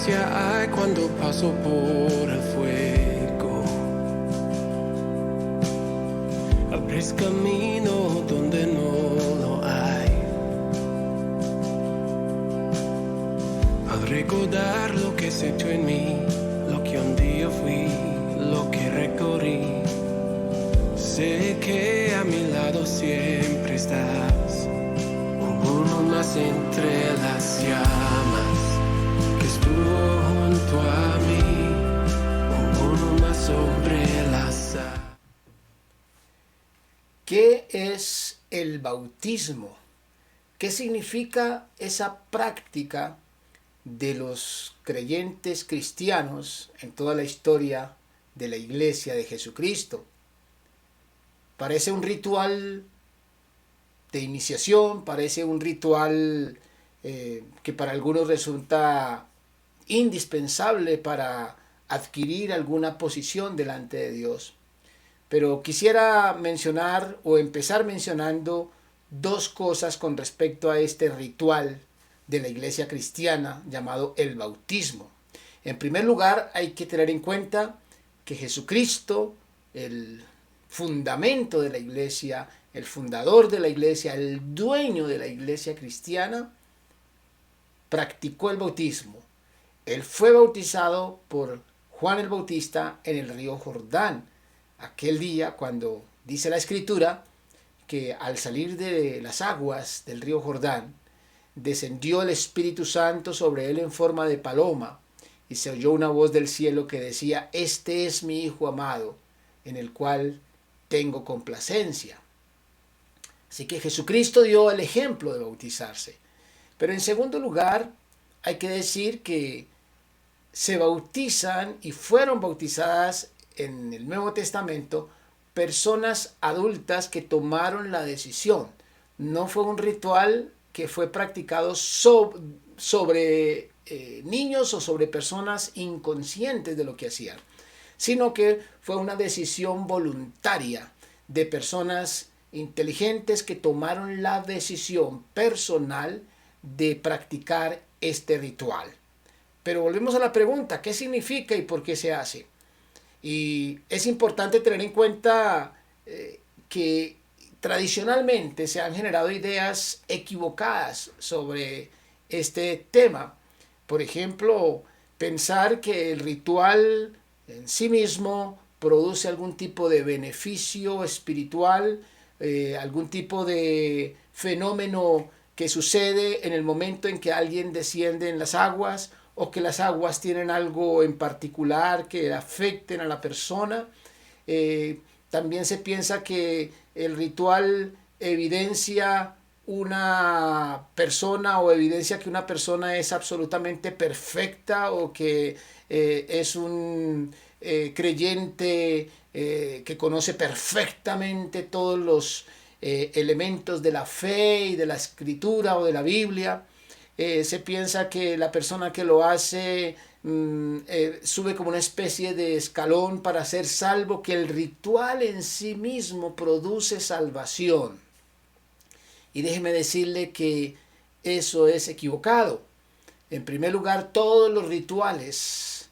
gracia hay cuando paso por el fuego. Abres camino donde no lo hay. Al recordar lo que has hecho en mí, lo que un día fui, lo que recorrí, sé que a mi lado siempre estás. Uno más entre las llamas que estuvo junto a mí, uno más sobre las aguas. ¿Qué es el bautismo? ¿Qué significa esa práctica de los creyentes cristianos en toda la historia de la Iglesia de Jesucristo? Parece un ritual de iniciación, parece un ritual que para algunos resulta indispensable para adquirir alguna posición delante de Dios. Pero quisiera mencionar o empezar mencionando dos cosas con respecto a este ritual de la iglesia cristiana llamado el bautismo. En primer lugar, hay que tener en cuenta que Jesucristo, el fundamento de la iglesia, el fundador de la iglesia, el dueño de la iglesia cristiana, practicó el bautismo. Él fue bautizado por Juan el Bautista en el río Jordán. Aquel día cuando dice la escritura que al salir de las aguas del río Jordán, descendió el Espíritu Santo sobre él en forma de paloma, y se oyó una voz del cielo que decía: este es mi Hijo amado, en el cual tengo complacencia. Así que Jesucristo dio el ejemplo de bautizarse. Pero en segundo lugar, hay que decir que se bautizan y fueron bautizadas en el Nuevo Testamento personas adultas que tomaron la decisión. No fue un ritual que fue practicado sobre niños o sobre personas inconscientes de lo que hacían, sino que fue una decisión voluntaria de personas inteligentes que tomaron la decisión personal de practicar este ritual. Pero volvemos a la pregunta: ¿qué significa y por qué se hace? Y es importante tener en cuenta que tradicionalmente se han generado ideas equivocadas sobre este tema. Por ejemplo, pensar que el ritual en sí mismo produce algún tipo de beneficio espiritual, algún tipo de fenómeno que sucede en el momento en que alguien desciende en las aguas, o que las aguas tienen algo en particular que afecten a la persona. También se piensa que el ritual evidencia una persona o evidencia que una persona es absolutamente perfecta, o que es un creyente que conoce perfectamente todos los elementos de la fe y de la escritura o de la Biblia. Se piensa que la persona que lo hace sube como una especie de escalón para ser salvo, que el ritual en sí mismo produce salvación. Y déjeme decirle que eso es equivocado. En primer lugar, todos los rituales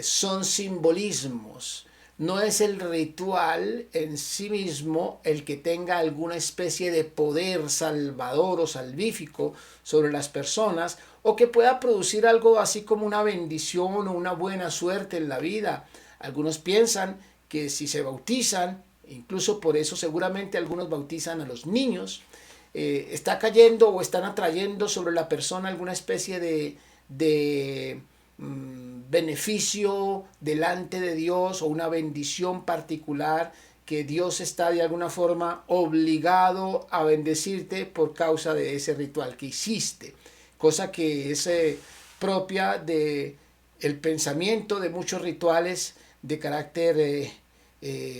son simbolismos. No es el ritual en sí mismo el que tenga alguna especie de poder salvador o salvífico sobre las personas, o que pueda producir algo así como una bendición o una buena suerte en la vida. Algunos piensan que si se bautizan, incluso por eso seguramente algunos bautizan a los niños, está cayendo o están atrayendo sobre la persona alguna especie de beneficio delante de Dios, o una bendición particular, que Dios está de alguna forma obligado a bendecirte por causa de ese ritual que hiciste, cosa que es propia de el pensamiento de muchos rituales de carácter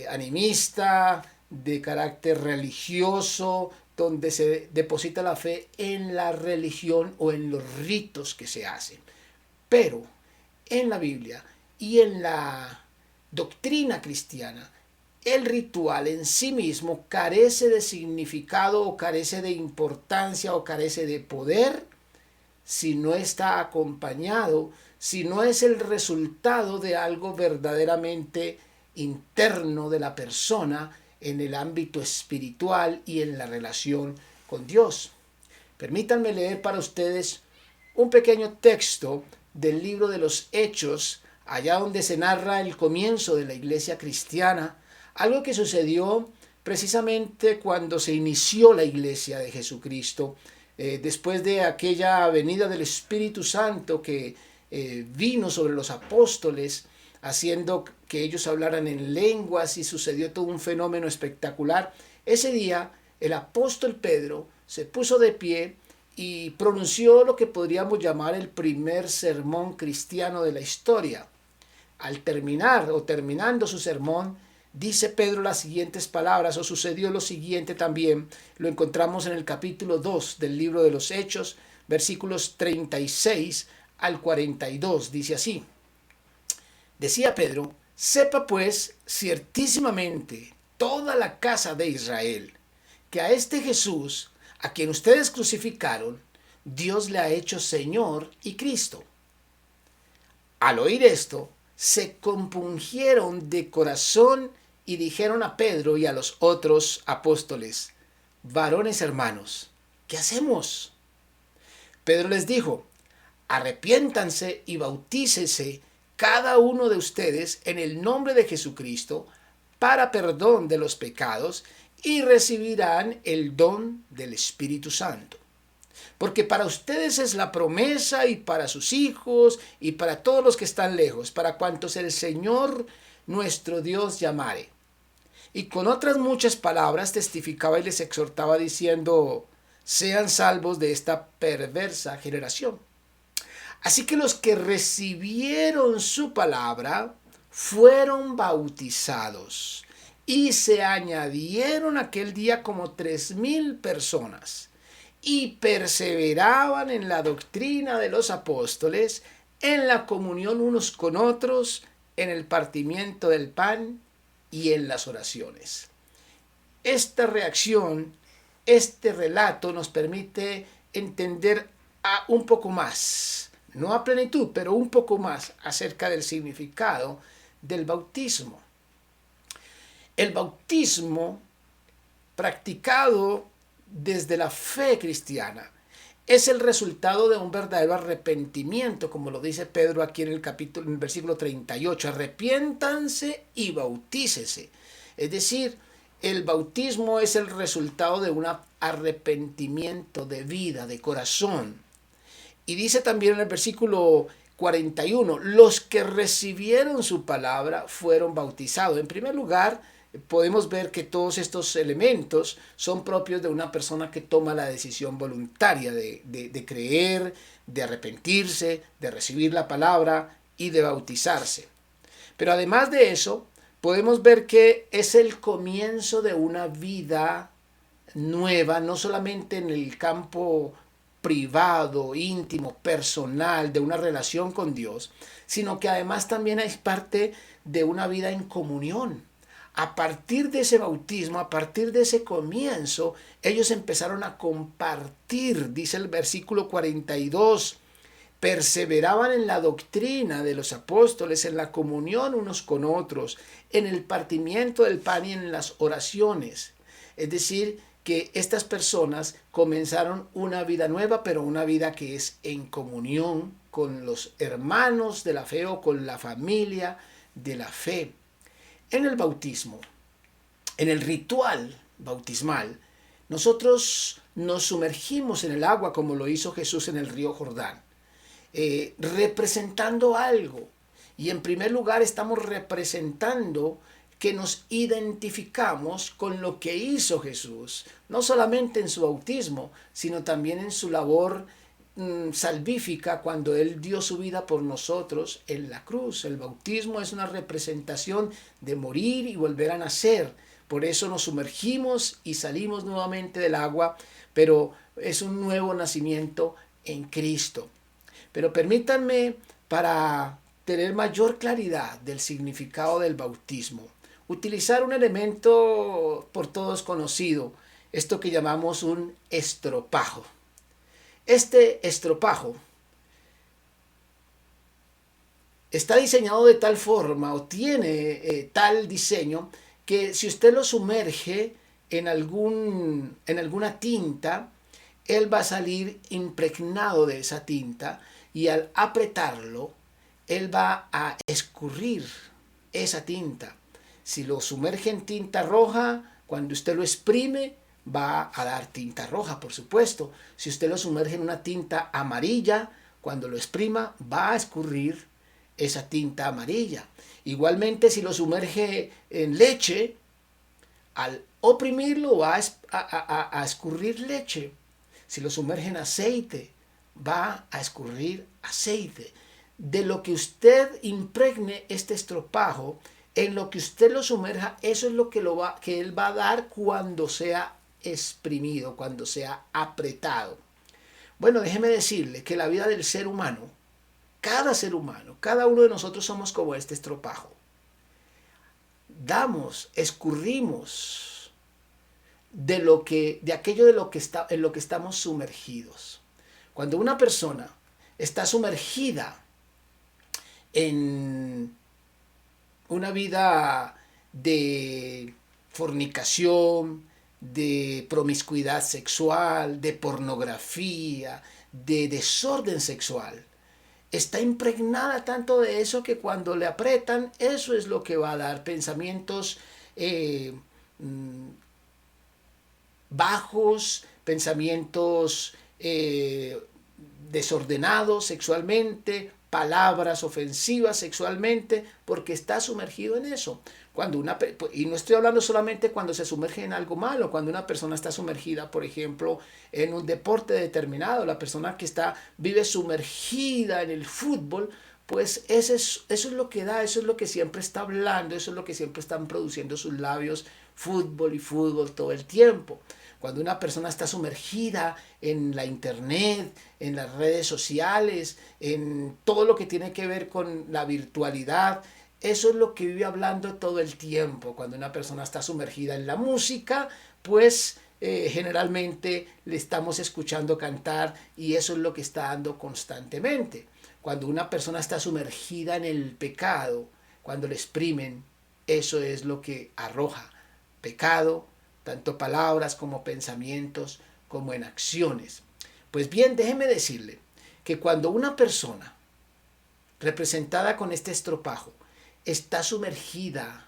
animista, de carácter religioso, donde se deposita la fe en la religión o en los ritos que se hacen. Pero en la Biblia y en la doctrina cristiana, el ritual en sí mismo carece de significado, o carece de importancia, o carece de poder, si no está acompañado sino es el resultado de algo verdaderamente interno de la persona en el ámbito espiritual y en la relación con Dios. Permítanme leer para ustedes un pequeño texto del libro de los Hechos, allá donde se narra el comienzo de la iglesia cristiana, algo que sucedió precisamente cuando se inició la iglesia de Jesucristo, después de aquella venida del Espíritu Santo que vino sobre los apóstoles, haciendo que ellos hablaran en lenguas, y sucedió todo un fenómeno espectacular. Ese día el apóstol Pedro se puso de pie y pronunció lo que podríamos llamar el primer sermón cristiano de la historia. Al terminar o terminando su sermón, dice Pedro las siguientes palabras, o sucedió lo siguiente también. Lo encontramos en el capítulo 2 del libro de los Hechos, versículos 36 al 42. Dice así: decía Pedro, sepa pues ciertísimamente toda la casa de Israel, que a este Jesús, a quien ustedes crucificaron, Dios le ha hecho Señor y Cristo. Al oír esto, se compungieron de corazón y dijeron a Pedro y a los otros apóstoles: varones hermanos, ¿qué hacemos? Pedro les dijo: arrepiéntanse y bautícese cada uno de ustedes en el nombre de Jesucristo para perdón de los pecados, y recibirán el don del Espíritu Santo. Porque para ustedes es la promesa, y para sus hijos, y para todos los que están lejos, para cuantos el Señor nuestro Dios llamare. Y con otras muchas palabras testificaba y les exhortaba diciendo: sean salvos de esta perversa generación. Así que los que recibieron su palabra fueron bautizados, y se añadieron aquel día como 3,000 personas, y perseveraban en la doctrina de los apóstoles, en la comunión unos con otros, en el partimiento del pan y en las oraciones. Esta reacción, este relato nos permite entender un poco más, no a plenitud, pero un poco más acerca del significado del bautismo. El bautismo practicado desde la fe cristiana es el resultado de un verdadero arrepentimiento, como lo dice Pedro aquí en el versículo 38, arrepiéntanse y bautícese. Es decir, el bautismo es el resultado de un arrepentimiento de vida, de corazón. Y dice también en el versículo 41, los que recibieron su palabra fueron bautizados. En primer lugar, podemos ver que todos estos elementos son propios de una persona que toma la decisión voluntaria de creer, de arrepentirse, de recibir la palabra y de bautizarse. Pero además de eso, podemos ver que es el comienzo de una vida nueva, no solamente en el campo privado, íntimo, personal, de una relación con Dios, sino que además también es parte de una vida en comunión. A partir de ese bautismo, a partir de ese comienzo, ellos empezaron a compartir, dice el versículo 42, perseveraban en la doctrina de los apóstoles, en la comunión unos con otros, en el partimiento del pan y en las oraciones. Es decir, que estas personas comenzaron una vida nueva, pero una vida que es en comunión con los hermanos de la fe o con la familia de la fe. En el bautismo, en el ritual bautismal, nosotros nos sumergimos en el agua como lo hizo Jesús en el río Jordán, representando algo. Y en primer lugar estamos representando que nos identificamos con lo que hizo Jesús, no solamente en su bautismo, sino también en su labor salvífica cuando Él dio su vida por nosotros en la cruz. El bautismo es una representación de morir y volver a nacer. Por eso nos sumergimos y salimos nuevamente del agua, pero es un nuevo nacimiento en Cristo. Pero permítanme, para tener mayor claridad del significado del bautismo, utilizar un elemento por todos conocido, esto que llamamos un estropajo. Este estropajo está diseñado de tal forma o tiene tal diseño que si usted lo sumerge en alguna tinta, él va a salir impregnado de esa tinta y al apretarlo, él va a escurrir esa tinta. Si lo sumerge en tinta roja, cuando usted lo exprime, va a dar tinta roja, por supuesto. Si usted lo sumerge en una tinta amarilla, cuando lo exprima, va a escurrir esa tinta amarilla. Igualmente, si lo sumerge en leche, al oprimirlo va a escurrir leche. Si lo sumerge en aceite, va a escurrir aceite. De lo que usted impregne este estropajo, en lo que usted lo sumerja, eso es lo que él va a dar cuando sea exprimido, cuando sea apretado. Bueno, déjeme decirle que la vida del ser humano, cada uno de nosotros somos como este estropajo. Escurrimos de aquello en lo que estamos sumergidos. Cuando una persona está sumergida en una vida de fornicación, de promiscuidad sexual, de pornografía, de desorden sexual, está impregnada tanto de eso que cuando le apretan, eso es lo que va a dar pensamientos bajos, pensamientos desordenados sexualmente, palabras ofensivas sexualmente, porque está sumergido en eso. Y no estoy hablando solamente cuando se sumerge en algo malo, cuando una persona está sumergida, por ejemplo, en un deporte determinado, la persona que vive sumergida en el fútbol, pues eso es lo que da, eso es lo que siempre está hablando, eso es lo que siempre están produciendo sus labios, fútbol y fútbol todo el tiempo. Cuando una persona está sumergida en la internet, en las redes sociales, en todo lo que tiene que ver con la virtualidad, eso es lo que vive hablando todo el tiempo. Cuando una persona está sumergida en la música, pues generalmente le estamos escuchando cantar y eso es lo que está dando constantemente. Cuando una persona está sumergida en el pecado, cuando le exprimen, eso es lo que arroja pecado, tanto palabras como pensamientos, como en acciones. Pues bien, déjeme decirle que cuando una persona representada con este estropajo está sumergida,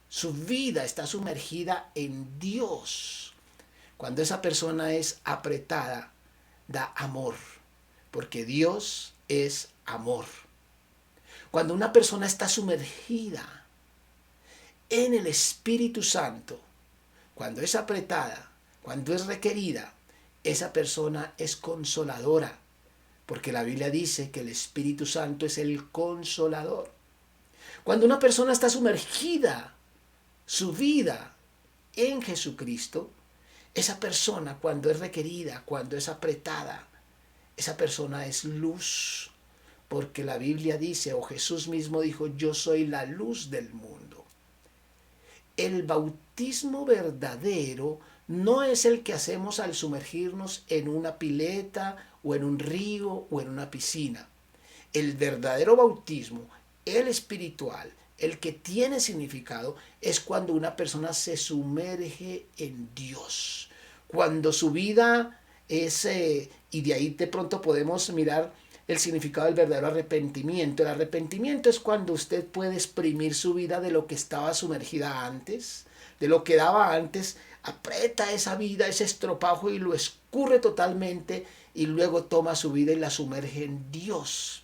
su vida está sumergida en Dios, cuando esa persona es apretada, da amor, porque Dios es amor. Cuando una persona está sumergida en el Espíritu Santo, cuando es apretada, cuando es requerida, esa persona es consoladora, porque la Biblia dice que el Espíritu Santo es el consolador. Cuando una persona está sumergida, su vida en Jesucristo, esa persona cuando es requerida, cuando es apretada, esa persona es luz, porque la Biblia dice, o Jesús mismo dijo, yo soy la luz del mundo. El bautismo verdadero no es el que hacemos al sumergirnos en una pileta o en un río o en una piscina. El verdadero bautismo, el espiritual, el que tiene significado, es cuando una persona se sumerge en Dios. Cuando su vida es, y de ahí de pronto podemos mirar el significado del verdadero arrepentimiento. El arrepentimiento es cuando usted puede exprimir su vida de lo que estaba sumergida antes, de lo que daba antes, aprieta esa vida, ese estropajo y lo escurre totalmente y luego toma su vida y la sumerge en Dios.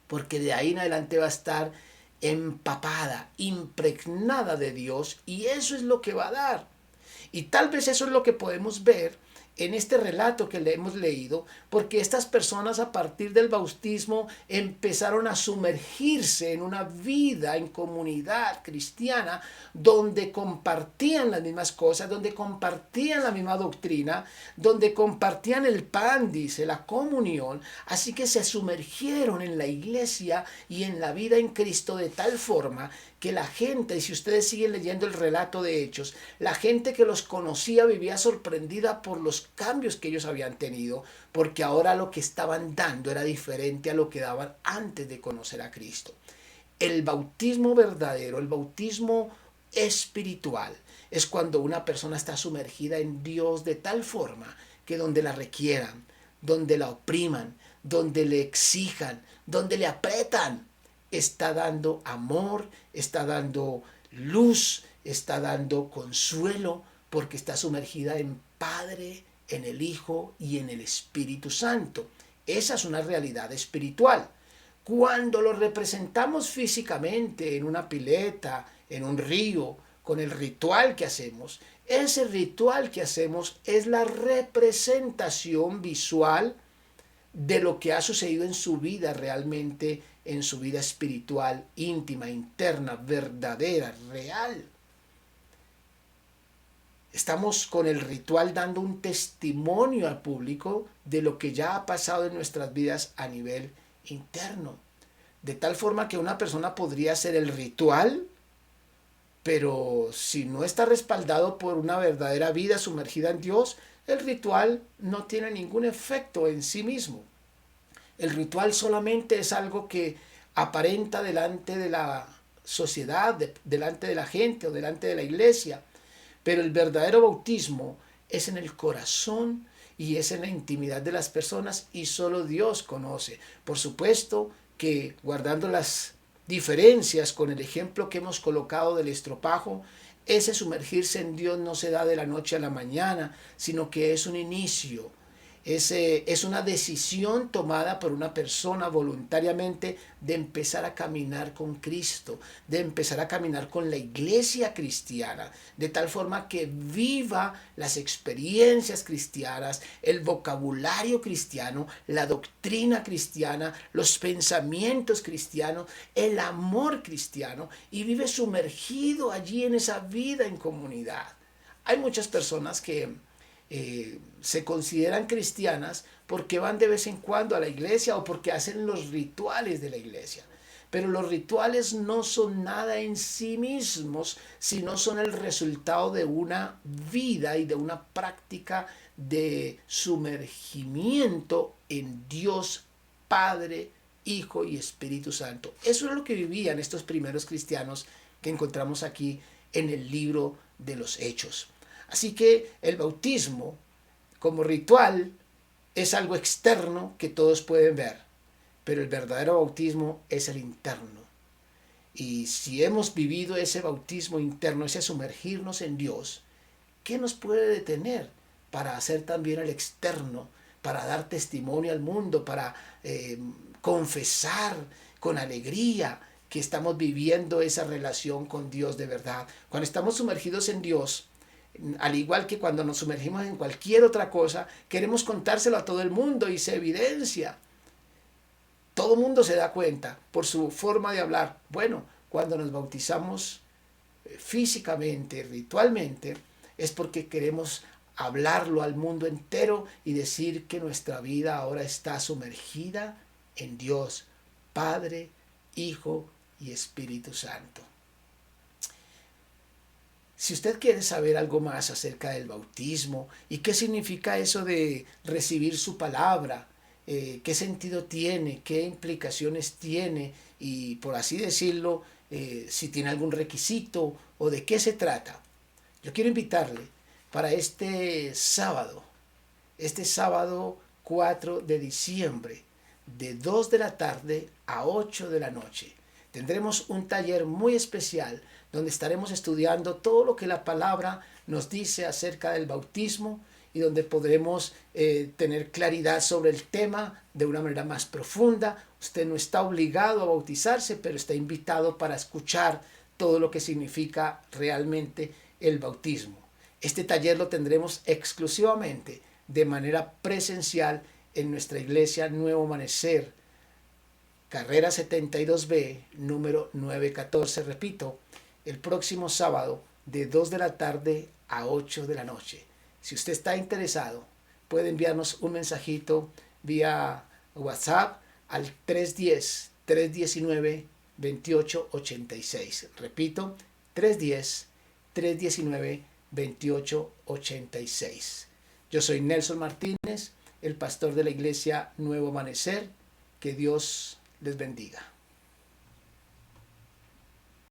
Porque de ahí en adelante va a estar empapada, impregnada de Dios y eso es lo que va a dar. Y tal vez eso es lo que podemos ver en este relato que le hemos leído, porque estas personas a partir del bautismo empezaron a sumergirse en una vida en comunidad cristiana donde compartían las mismas cosas, donde compartían la misma doctrina, donde compartían el pan, dice, la comunión. Así que se sumergieron en la iglesia y en la vida en Cristo de tal forma que la gente, y si ustedes siguen leyendo el relato de Hechos, la gente que los conocía vivía sorprendida por los cambios que ellos habían tenido, porque ahora lo que estaban dando era diferente a lo que daban antes de conocer a Cristo. El bautismo verdadero, el bautismo espiritual, es cuando una persona está sumergida en Dios de tal forma que donde la requieran, donde la opriman, donde le exijan, donde le apretan, está dando amor, está dando luz, está dando consuelo, porque está sumergida en Padre, en el Hijo y en el Espíritu Santo. Esa es una realidad espiritual. Cuando lo representamos físicamente en una pileta, en un río, con el ritual que hacemos, ese ritual que hacemos es la representación visual de lo que ha sucedido en su vida realmente, en su vida espiritual, íntima, interna, verdadera, real. Estamos con el ritual dando un testimonio al público de lo que ya ha pasado en nuestras vidas a nivel interno. De tal forma que una persona podría hacer el ritual, pero si no está respaldado por una verdadera vida sumergida en Dios, el ritual no tiene ningún efecto en sí mismo. El ritual solamente es algo que aparenta delante de la sociedad, delante de la gente o delante de la iglesia, pero el verdadero bautismo es en el corazón y es en la intimidad de las personas, y solo Dios conoce. Por supuesto que, guardando las diferencias con el ejemplo que hemos colocado del estropajo, ese sumergirse en Dios no se da de la noche a la mañana, sino que es un inicio. Es una decisión tomada por una persona voluntariamente de empezar a caminar con Cristo, de empezar a caminar con la iglesia cristiana, de tal forma que viva las experiencias cristianas, el vocabulario cristiano, la doctrina cristiana, los pensamientos cristianos, el amor cristiano, y vive sumergido allí en esa vida en comunidad. Hay muchas personas que se consideran cristianas porque van de vez en cuando a la iglesia o porque hacen los rituales de la iglesia. Pero los rituales no son nada en sí mismos, sino son el resultado de una vida y de una práctica de sumergimiento en Dios Padre, Hijo y Espíritu Santo. Eso es lo que vivían estos primeros cristianos que encontramos aquí en el libro de los Hechos. Así que el bautismo como ritual es algo externo que todos pueden ver, pero el verdadero bautismo es el interno. Y si hemos vivido ese bautismo interno, ese sumergirnos en Dios, ¿qué nos puede detener para hacer también el externo, para dar testimonio al mundo, para confesar con alegría que estamos viviendo esa relación con Dios de verdad? Cuando estamos sumergidos en Dios, al igual que cuando nos sumergimos en cualquier otra cosa, queremos contárselo a todo el mundo y se evidencia. Todo el mundo se da cuenta por su forma de hablar. Bueno, cuando nos bautizamos físicamente, ritualmente, es porque queremos hablarlo al mundo entero y decir que nuestra vida ahora está sumergida en Dios, Padre, Hijo y Espíritu Santo. Si usted quiere saber algo más acerca del bautismo y qué significa eso de recibir su palabra, qué sentido tiene, qué implicaciones tiene y, por así decirlo, si tiene algún requisito o de qué se trata, yo quiero invitarle para este sábado 4 de diciembre, de 2 de la tarde a 8 de la noche. Tendremos un taller muy especial donde estaremos estudiando todo lo que la palabra nos dice acerca del bautismo y donde podremos tener claridad sobre el tema de una manera más profunda. Usted no está obligado a bautizarse, pero está invitado para escuchar todo lo que significa realmente el bautismo. Este taller lo tendremos exclusivamente de manera presencial en nuestra iglesia Nuevo Amanecer, carrera 72B, número 914, repito, el próximo sábado de 2 de la tarde a 8 de la noche. Si usted está interesado, puede enviarnos un mensajito vía WhatsApp al 310-319-1414. 310-319-2886. Repito, 310-319-2886. Yo soy Nelson Martínez, el pastor de la iglesia Nuevo Amanecer. Que Dios les bendiga.